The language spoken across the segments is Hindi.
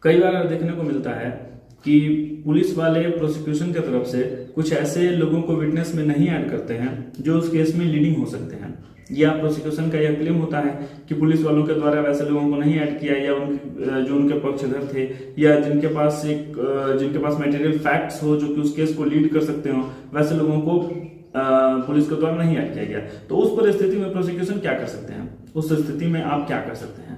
कई बार देखने को मिलता है कि पुलिस वाले प्रोसिक्यूशन की तरफ से कुछ ऐसे लोगों को विटनेस में नहीं ऐड करते हैं जो उस केस में लीडिंग हो सकते हैं, या प्रोसिक्यूशन का यह क्लेम होता है कि पुलिस वालों के द्वारा वैसे लोगों को नहीं ऐड किया, या जो उनके पक्षधर थे या जिनके पास मटेरियल फैक्ट्स हो जो कि उस केस को लीड कर सकते हो, वैसे लोगों को पुलिस के द्वारा नहीं ऐड किया गया। तो उस परिस्थिति में प्रोसिक्यूशन क्या कर सकते हैं, उस स्थिति में आप क्या कर सकते हैं?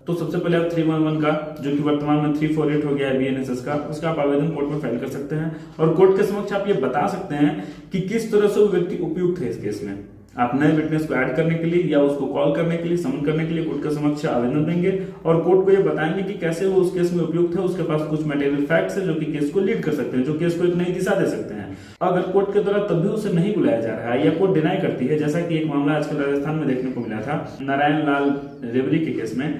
तो सबसे पहले आप 311 का, जो कि वर्तमान में 348 हो गया है बीएनएसएस का, उसका आप आवेदन कोर्ट में फाइल कर सकते हैं और कोर्ट के समक्ष आप ये बता सकते हैं कि किस तरह से वो व्यक्ति उपयुक्त है इस केस में। आप नए विटनेस को ऐड करने के लिए या उसको कॉल करने के लिए, समन करने के लिए कोर्ट के समक्ष आवेदन देंगे और कोर्ट को ये बताएंगे कि कैसे वो उस केस में उपयुक्त है, उसके पास कुछ मटेरियल फैक्ट्स है जो कि केस को लीड कर सकते हैं, जो केस को एक नई दिशा दे सकते हैं। अगर कोर्ट के द्वारा तब भी उसे नहीं बुलाया जा रहा है या कोर्ट डिनाई करती है, जैसा कि एक मामला आजकल राजस्थान में देखने को मिला था नारायण लाल रेवरी के केस में,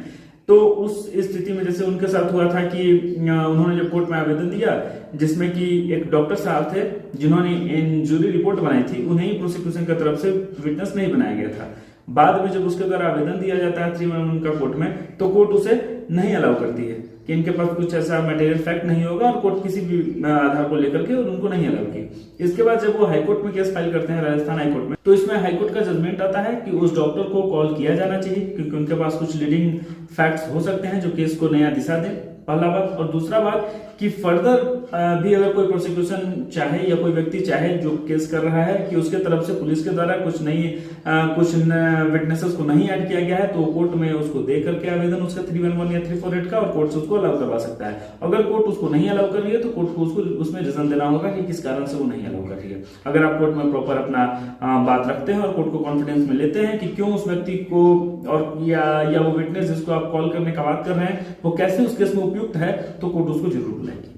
तो उस स्थिति में जैसे उनके साथ हुआ था कि उन्होंने जब कोर्ट में आवेदन दिया जिसमें कि एक डॉक्टर साहब थे जिन्होंने इंजुरी रिपोर्ट बनाई थी, उन्हें प्रोसिक्यूशन की तरफ से विटनेस नहीं बनाया गया था। बाद में जब उसके द्वारा आवेदन दिया जाता है 311 का कोर्ट में, तो कोर्ट उसे नहीं अलाउ करती है कि इनके पास कुछ ऐसा मटेरियल फैक्ट नहीं होगा और कोर्ट किसी भी आधार को लेकर के और उनको नहीं अलाउ की। इसके बाद जब वो हाईकोर्ट में केस फाइल करते हैं, राजस्थान हाईकोर्ट में, तो इसमें हाईकोर्ट का जजमेंट आता है कि उस डॉक्टर को कॉल किया जाना चाहिए क्योंकि उनके पास कुछ लीडिंग फैक्ट्स हो सकते हैं जो केस को नया दिशा दें, पहला बात। और दूसरा बात कि फर्दर भी अगर कोई प्रोसिक्यूशन चाहे या कोई व्यक्ति चाहे जो केस कर रहा है कि उसके तरफ से पुलिस के द्वारा कुछ विटनेसेस को नहीं ऐड किया गया है, तो कोर्ट में उसको दे करके आवेदन उसका 311 या 348 का, और कोर्ट से उसको अलाउ करवा सकता है। अगर कोर्ट उसको नहीं अलाउ कर रही है तो कोर्ट को उसको उसमें रीजन देना होगा कि किस कारण से वो नहीं अलाउ कर रही है। अगर आप कोर्ट में प्रॉपर अपना बात रखते हैं और कोर्ट को कॉन्फिडेंस में लेते हैं कि क्यों उस व्यक्ति को और या वो विटनेस जिसको आप कॉल करने का बात कर रहे हैं वो कैसे उस केस में उपयुक्त है, तो कोर्ट उसको जरूर बुलाएगी।